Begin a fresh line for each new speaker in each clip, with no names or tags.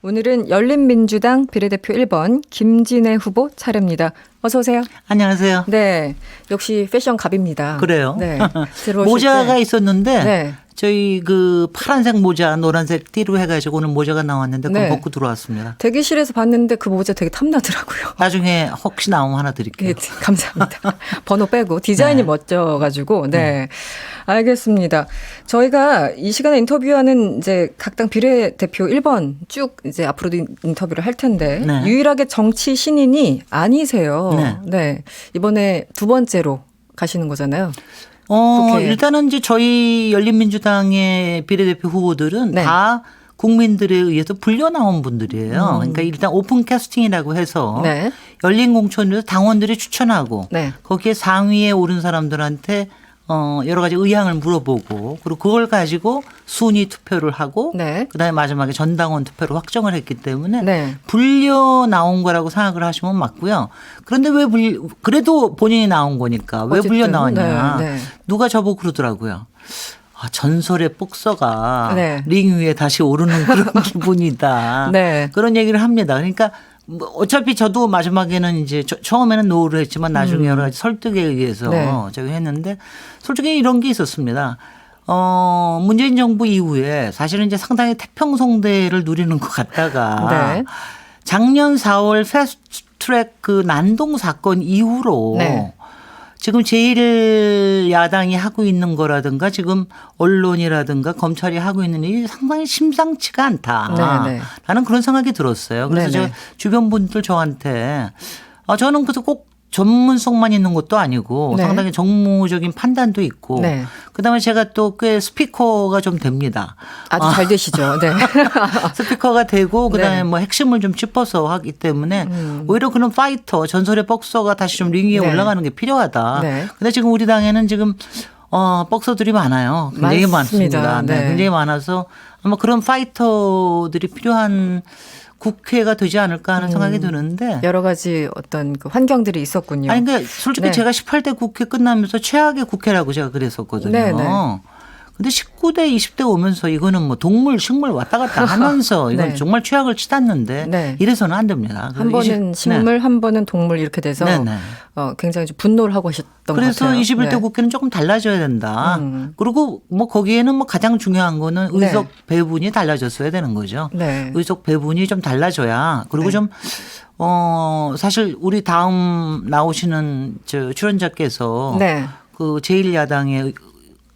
오늘은 열린민주당 비례대표 1번 김진애 후보 차례입니다. 어서 오세요.
안녕하세요.
네, 역시 패션 갑입니다.
그래요?
네,
모자가
때.
있었는데
네.
저희 그 파란색 모자 노란색 띠로 해가지고 오늘 모자가 나왔는데 그거
네.
벗고 들어왔습니다.
대기실에서 봤는데 그 모자 되게 탐나더라고요.
나중에 혹시 나오면 하나 드릴게요.
네, 감사합니다. 번호 빼고 디자인이
네.
멋져가지고 네. 알겠습니다. 저희가 이 시간에 인터뷰하는 이제 각 당 비례대표 1번 쭉 이제 앞으로도 인터뷰를 할 텐데
네.
유일하게 정치 신인이 아니세요.
네.
네. 이번에 두 번째로 가시는 거잖아요. 국회에.
일단은 이제 저희 열린민주당의 비례대표 후보들은
네.
다 국민들에 의해서 불려 나온 분들이에요. 그러니까 일단 오픈 캐스팅이라고 해서
네.
열린 공천에서 당원들이 추천하고
네.
거기에 상위에 오른 사람들한테 여러 가지 의향을 물어보고 그리고 그걸 가지고 순위 투표를 하고
네.
그다음에 마지막에 전당원 투표로 확정을 했기 때문에
네.
불려 나온 거라고 생각을 하시면 맞고요. 그런데 왜 그래도 본인이 나온 거니까 왜 불려
어쨌든,
나왔냐.
네, 네.
누가 저보고 그러더라고요. 전설의 복서가
네.
링 위에 다시 오르는 그런 기분이다.
네.
그런 얘기를 합니다. 그러니까 뭐 어차피 저도 마지막에는 이제 처음에는 노를 했지만 나중에 여러 가지 설득에 의해서
네.
저기 했는데 솔직히 이런 게 있었습니다. 문재인 정부 이후에 사실은 이제 상당히 태평성대를 누리는 것 같다가
네.
작년 4월 패스트트랙 그 난동 사건 이후로
네.
지금 제1야당이 하고 있는 거라든가 지금 언론이라든가 검찰이 하고 있는 일이 상당히 심상치가 않다.
네, 네.
라는 그런 생각이 들었어요. 그래서
네,
제가
네.
주변 분들 저한테 저는 그래서 꼭 전문성만 있는 것도 아니고
네.
상당히 정무적인 판단도 있고
네.
그다음에 제가 또 꽤 스피커가 좀 됩니다.
아주 잘 되시죠. 네.
스피커가 되고 그다음에
네.
뭐 핵심을 좀 짚어서 하기 때문에 오히려 그런 파이터 전설의 복서가 다시 좀 링 위에
네.
올라가는 게 필요하다.
네.
근데 지금 우리 당에는 지금 복서들이 많아요. 굉장히
많습니다.
많습니다. 네.
네.
굉장히 많아서 아마 그런 파이터들이 필요한 국회가 되지 않을까 하는 생각이 드는데.
여러 가지 어떤 그 환경들이 있었군요.
아니 그러니까 솔직히
네.
제가 18대 국회 끝나면서 최악의 국회라고 제가 그랬었거든요.
네, 네.
근데 19대, 20대 오면서 이거는 뭐 동물, 식물 왔다 갔다 하면서 이건
네.
정말 최악을 치닫는데
네.
이래서는 안 됩니다.
한 번은 식물, 한 번은 동물 이렇게 돼서
네, 네.
굉장히 좀 분노를 하고 하셨던 것
그래서
같아요.
21대
네.
국회는 조금 달라져야 된다. 그리고 뭐 거기에는 뭐 가장 중요한 거는
네.
의석 배분이 달라졌어야 되는 거죠.
네.
의석 배분이 좀 달라져야 그리고
네.
좀 사실 우리 다음 나오시는 저 출연자께서
네.
그 제1야당의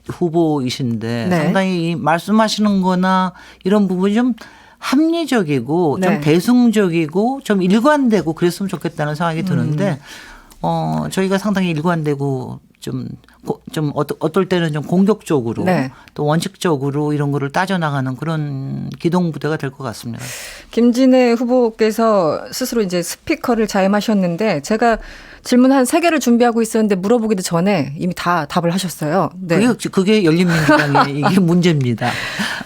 후보이신데
네.
상당히 말씀하시는 거나 이런 부분이 좀 합리적이고
네.
좀 대승적이고 좀 일관되고 그랬으면 좋겠다는 생각이 드는데 저희가 상당히 일관되고 좀 어떨 때는 좀 공격적으로
네.
또 원칙적으로 이런 거를 따져나가는 그런 기동부대가 될 것 같습니다.
김진애 후보께서 스스로 이제 스피커를 자임하셨는데 제가 질문 한 3개를 준비하고 있었는데 물어보기도 전에 이미 다 답을 하셨어요. 네.
그게 열린민주당의 이게 문제입니다.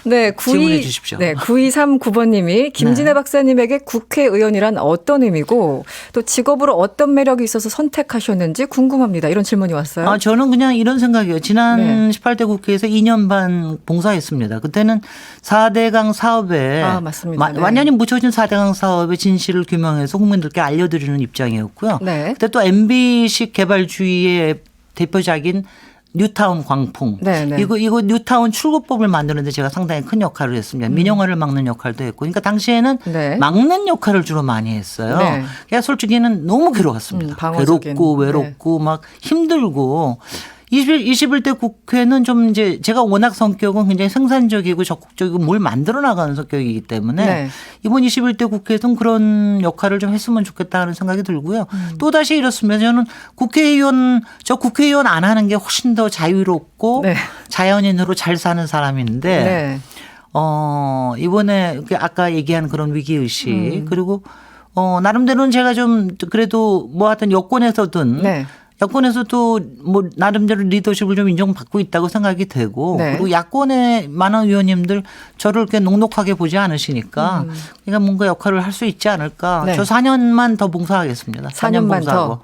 네,
질문해 주십시오.
네, 9239번님이 김진애
네.
박사님에게 국회의원이란 어떤 의미고 또 직업으로 어떤 매력이 있어서 선택하셨는지 궁금합니다. 이런 질문이 왔어요.
저는 그냥 이런 생각이에요. 지난
네.
18대 국회에서 2년 반 봉사했습니다. 그때는 4대강 사업에
맞습니다. 네.
완전히 묻혀진 4대강 사업의 진실을 규명해서 국민들께 알려드리는 입장이었고요.
네.
그때 또 MB식 개발주의의 대표작인 뉴타운 광풍.
네, 네.
이거 뉴타운 출구법을 만드는데 제가 상당히 큰 역할을 했습니다. 민영화를 막는 역할도 했고. 그러니까 당시에는
네.
막는 역할을 주로 많이 했어요.
네.
그러니까 솔직히는 너무 괴로웠습니다.
방어적인.
괴롭고 외롭고 막 힘들고 21대 국회는 좀 이제 제가 워낙 성격은 굉장히 생산적이고 적극적이고 뭘 만들어 나가는 성격이기 때문에
네.
이번 21대 국회에서는 그런 역할을 좀 했으면 좋겠다는 생각이 들고요. 또다시 이렇습니다. 저는 국회의원 안 하는 게 훨씬 더 자유롭고
네.
자연인으로 잘 사는 사람인데
네.
이번에 아까 얘기한 그런 위기의식 그리고 나름대로는 제가 좀 그래도 뭐 하여튼 여권에서든
네.
야권에서도 뭐 나름대로 리더십을 좀 인정받고 있다고 생각이 되고
네.
그리고 야권의 많은 의원님들 저를 이렇게 녹록하게 보지 않으시니까 그러니까 뭔가 역할을 할 수 있지 않을까.
네.
저 4년만 더 봉사하겠습니다. 4년
4년만
봉사하고.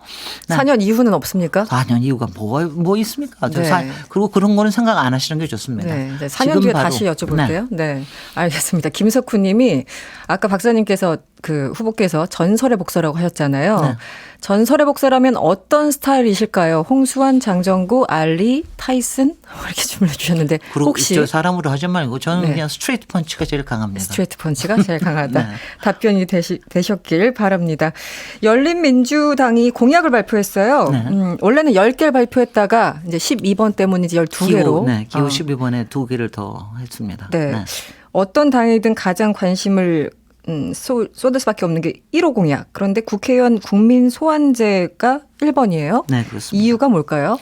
더. 4년 이후는 없습니까?
4년 이후가 뭐 있습니까?
네.
그리고 그런 거는 생각 안 하시는 게 좋습니다.
네, 4년
지금
뒤에
바로.
다시 여쭤볼게요. 네. 알겠습니다. 김석훈 님이 아까 박사님께서 그 후보께서 전설의 복서라고 하셨잖아요.
네.
전설의 복서라면 어떤 스타일이실까요? 홍수환, 장정구, 알리, 타이슨? 이렇게 질문해 주셨는데
그리고
혹시
저 사람으로 하지 말고 저는
네.
그냥 스트레이트 펀치가 제일 강합니다.
스트레이트 펀치가 제일 강하다.
네.
답변이 되셨길 바랍니다. 열린민주당이 공약을 발표했어요.
네.
원래는 10개를 발표했다가 이제 12번 때문에 이제 12개로.
기호 12번에 2개를 더 했습니다.
네.
네.
어떤 당이든 가장 관심을 쏟을 수밖에 없는 게 1호 공약. 그런데 국회의원 국민 소환제가 1번이에요.
네, 그렇습니다.
이유가 뭘까요?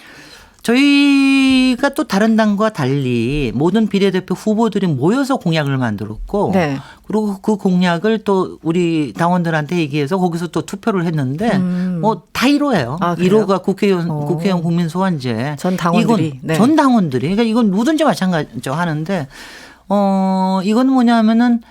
저희가 또 다른 당과 달리 모든 비례대표 후보들이 모여서 공약을 만들었고
네.
그리고 그 공약을 또 우리 당원들한테 얘기해서 거기서 또 투표를 했는데 뭐 다 1호예요.
아, 그래요?
1호가 국회의원 국민 소환제.
전 당원들이.
이건
네.
전 당원들이. 그러니까 이건 누구든지 마찬가지죠 하는데 이건 뭐냐면은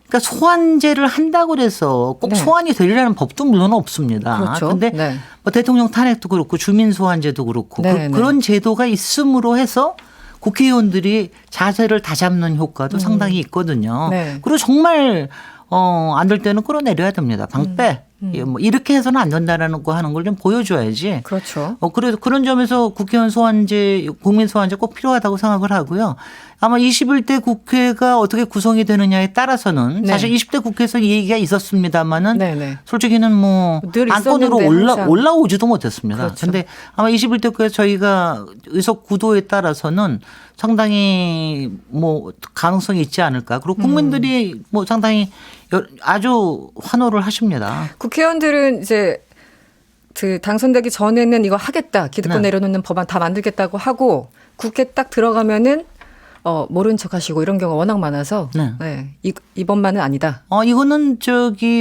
그러니까 소환제를 한다고 그래서 꼭
네.
소환이 되리라는 법도 물론 없습니다.
그렇죠.
근데
네.
뭐 대통령 탄핵도 그렇고 주민 소환제도 그렇고
네, 네.
그런 제도가 있음으로 해서 국회의원들이 자세를 다잡는 효과도 상당히 있거든요.
네.
그리고 정말 안 될 때는 끌어내려야 됩니다. 방패. 뭐 이렇게 해서는 안 된다라는 거 하는 걸 좀 보여줘야지.
그렇죠.
그래도 그런 점에서 국회의원 소환제, 국민 소환제 꼭 필요하다고 생각을 하고요. 아마 21대 국회가 어떻게 구성이 되느냐에 따라서는
네.
사실 20대 국회에서 이 얘기가 있었습니다만은
네네.
솔직히는 뭐
늘
안건으로
있었는데 항상.
올라오지도 못했습니다.
그렇죠.
그런데 아마 21대 국회에서 저희가 의석 구도에 따라서는 상당히 뭐 가능성이 있지 않을까. 그리고 국민들이 뭐 상당히 아주 환호를 하십니다.
국회의원들은 이제 그 당선되기 전에는 이거 하겠다. 기득권
네.
내려놓는 법안 다 만들겠다고 하고 국회 딱 들어가면은 모른 척 하시고 이런 경우가 워낙 많아서
네.
이번만은 아니다.
이거는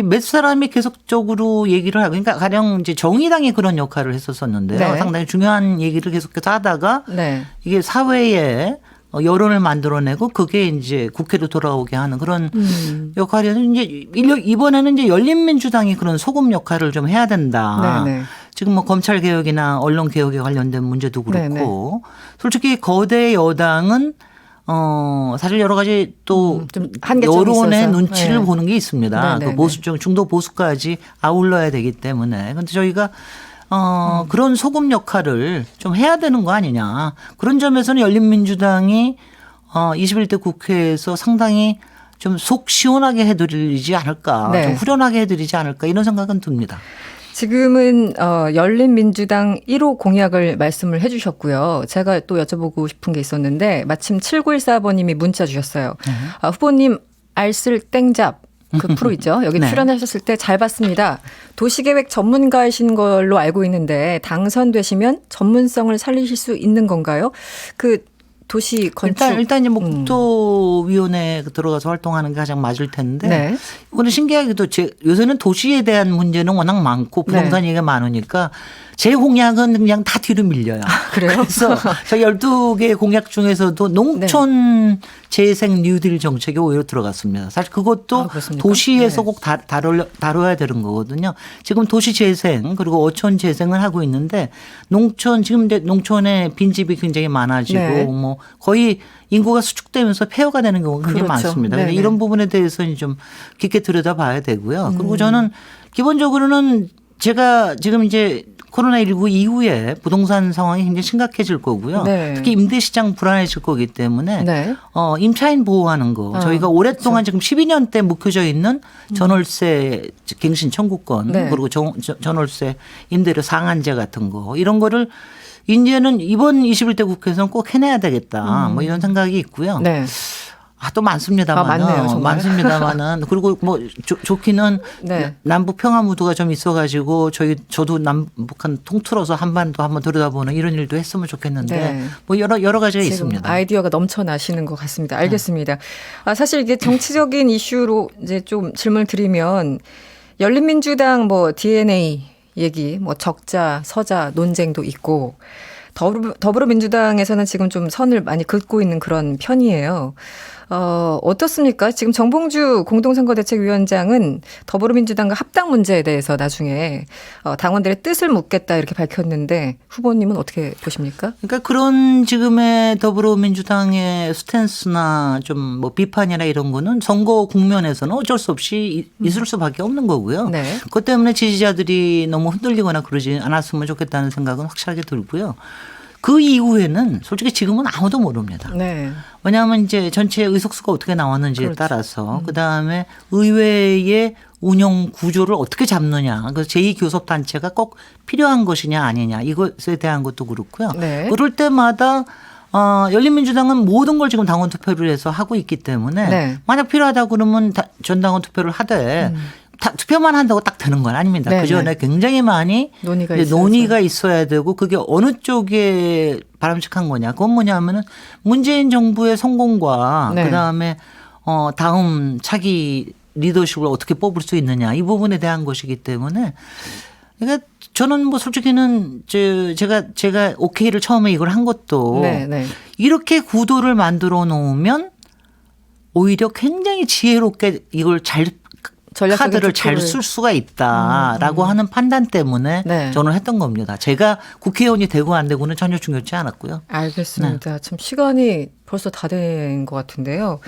몇 사람이 계속적으로 얘기를 하고, 그러니까 가령 이제 정의당이 그런 역할을 했었었는데요.
네.
상당히 중요한 얘기를 계속해서 하다가
네.
이게 사회에 여론을 만들어내고 그게 이제 국회로 돌아오게 하는 그런 역할이었는데 이제 이번에는 이제 열린민주당이 그런 소금 역할을 좀 해야 된다.
네네.
지금 뭐 검찰 개혁이나 언론 개혁에 관련된 문제도 그렇고
네네.
솔직히 거대 여당은 사실 여러 가지 또
좀 한계점이
여론의
있어서.
눈치를
네.
보는 게 있습니다.
네네네.
그 보수 쪽 중도 보수까지 아울러야 되기 때문에. 그런데 저희가 그런 소금 역할을 좀 해야 되는 거 아니냐. 그런 점에서는 열린민주당이 21대 국회에서 상당히 좀 속 시원하게 해드리지 않을까.
네.
좀 후련하게 해드리지 않을까 이런 생각은 듭니다.
지금은 열린민주당 1호 공약을 말씀을 해 주셨고요. 제가 또 여쭤보고 싶은 게 있었는데 마침 7914번님이 문자 주셨어요. 후보님 알쓸 땡잡 그 프로 있죠. 여기
네.
출연하셨을 때 잘 봤습니다. 도시계획 전문가이신 걸로 알고 있는데 당선되시면 전문성을 살리실 수 있는 건가요? 그 도시 건축.
일단 이제 뭐 국토위원회에 들어가서 활동하는 게 가장 맞을 텐데
네.
이거는 신기하게도 요새는 도시에 대한 문제는 워낙 많고 부동산 얘기가 많으니까 제 공약은 그냥 다 뒤로 밀려요.
그래요?
그래서 저 12개 공약 중에서도 농촌 재생 뉴딜 정책이 오히려 들어갔습니다. 사실 그것도
그렇습니까?
도시에서
네.
꼭 다뤄야 되는 거거든요. 지금 도시 재생 그리고 어촌 재생을 하고 있는데 지금 농촌에 빈집이 굉장히 많아지고
네.
뭐 거의 인구가 수축되면서 폐허가 되는 경우가 굉장히
그렇죠.
많습니다.
네네.
이런 부분에 대해서는 좀 깊게 들여다봐야 되고요. 그리고 저는 기본적으로는 제가 지금 이제 코로나19 이후에 부동산 상황이 굉장히 심각해질 거고요.
네.
특히 임대시장 불안해질 거기 때문에
네.
임차인 보호하는 거. 저희가 오랫동안 지금 12년대 묵혀져 있는 전월세 갱신 청구권
네.
그리고 전월세 임대료 상한제 같은 거 이런 거를 이제는 이번 21대 국회에서는 꼭 해내야 되겠다. 뭐 이런 생각이 있고요.
네.
또 많습니다만은.
많네요, 정말.
많습니다만은. 그리고 뭐 좋기는
네.
남북 평화 무드가 좀 있어가지고 저도 남북한 통틀어서 한반도 한번 들여다보는 이런 일도 했으면 좋겠는데
네.
뭐 여러 가지가
지금
있습니다.
아이디어가 넘쳐나시는 것 같습니다. 알겠습니다. 사실 이게 정치적인 이슈로 이제 좀 질문을 드리면 열린민주당 뭐 DNA 얘기, 뭐 적자, 서자 논쟁도 있고 더불어민주당에서는 지금 좀 선을 많이 긋고 있는 그런 편이에요. 어떻습니까? 지금 정봉주 공동선거대책위원장은 더불어민주당과 합당 문제에 대해서 나중에 당원들의 뜻을 묻겠다 이렇게 밝혔는데 후보님은 어떻게 보십니까?
그러니까 그런 지금의 더불어민주당의 스탠스나 좀 뭐 비판이나 이런 거는 선거 국면에서는 어쩔 수 없이 있을 수밖에 없는 거고요.
네.
그것 때문에 지지자들이 너무 흔들리거나 그러지 않았으면 좋겠다는 생각은 확실하게 들고요. 그 이후에는 솔직히 지금은 아무도 모릅니다.
네.
왜냐하면 이제 전체 의석수가 어떻게 나왔는지에
그렇죠.
따라서 그다음에 의회의 운영 구조를 어떻게 잡느냐. 그래서 제2교섭단체가 꼭 필요한 것이냐 아니냐 이것에 대한 것도 그렇고요.
네.
그럴 때마다 열린민주당은 모든 걸 지금 당원 투표를 해서 하고 있기 때문에
네.
만약 필요하다 그러면 전당원 투표를 하되 투표만 한다고 딱 되는 건 아닙니다.
네,
그 전에
네.
굉장히 많이
논의가
이제
있어야죠.
논의가 있어야 되고 그게 어느 쪽에 바람직한 거냐. 그건 뭐냐면은 문재인 정부의 성공과
네.
그다음에 다음 차기 리더십을 어떻게 뽑을 수 있느냐 이 부분에 대한 것이기 때문에 그러니까 저는 뭐 솔직히는 제가 오케이를 처음에 이걸 한 것도
네, 네.
이렇게 구도를 만들어 놓으면 오히려 굉장히 지혜롭게 이걸
전략적인
카드를 잘
투표를.
쓸 수가 있다라고 하는 판단 때문에
네.
저는 했던 겁니다. 제가 국회의원이 되고 안 되고는 전혀 중요치 않았고요.
알겠습니다. 참 시간이 벌써 다 된 것 같은데요.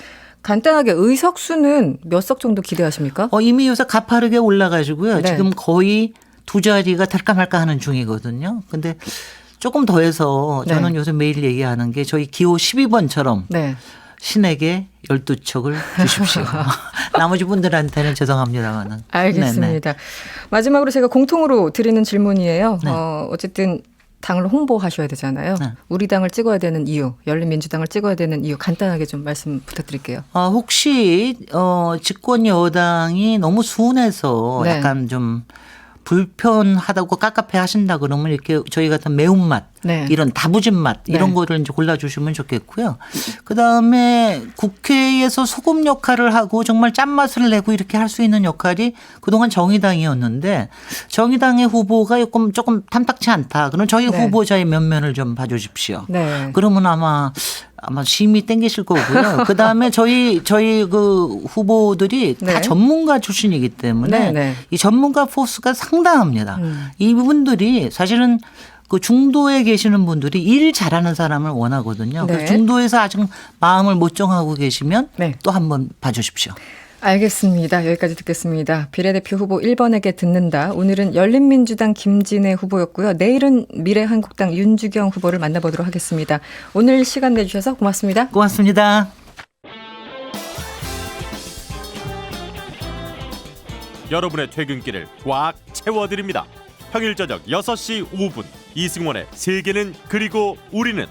간단하게 의석수는 몇 석 정도 기대하십니까?
이미 요새 가파르게 올라가지고요.
네.
지금 거의 두 자리가 될까 말까 하는 중이거든요. 근데 조금 더 해서 저는
네.
요새 매일 얘기하는 게 저희 기호 12번처럼
네.
신에게 12척을 주십시오. 나머지 분들한테는 죄송합니다만은.
알겠습니다. 마지막으로 제가 공통으로 드리는 질문이에요.
네.
어쨌든 당을 홍보하셔야 되잖아요.
네.
우리 당을 찍어야 되는 이유, 열린민주당을 찍어야 되는 이유 간단하게 좀 말씀 부탁드릴게요.
혹시 집권 여당이 너무 순해서
네.
약간 좀 불편하다고 깝깝해 하신다 그러면 이렇게 저희 같은 매운맛
네.
이런 다부진 맛 이런
네.
거를 이제 골라주시면 좋겠고요. 그다음에 국회에서 소금 역할을 하고 정말 짠맛을 내고 이렇게 할 수 있는 역할이 그동안 정의당이었는데 정의당의 후보가 조금 탐탁치 않다. 그럼 저희
네.
후보자의 면면을 좀 봐주십시오.
네.
그러면 아마 심히 땡기실 거고요. 그 다음에 저희 그 후보들이
네.
다 전문가 출신이기 때문에
네, 네.
이 전문가 포스가 상당합니다. 이분들이 사실은 그 중도에 계시는 분들이 일 잘하는 사람을 원하거든요.
네.
그래서 중도에서 아직 마음을 못 정하고 계시면
네.
또 한번 봐주십시오.
알겠습니다. 여기까지 듣겠습니다. 비례대표 후보 1번에게 듣는다. 오늘은 열린민주당 김진애 후보였고요. 내일은 미래한국당 윤주경 후보를 만나보도록 하겠습니다. 오늘 시간 내주셔서 고맙습니다.
고맙습니다.
여러분의 퇴근길을 꽉 채워드립니다. 평일 저녁 6시 5분 이승원의 세계는 그리고 우리는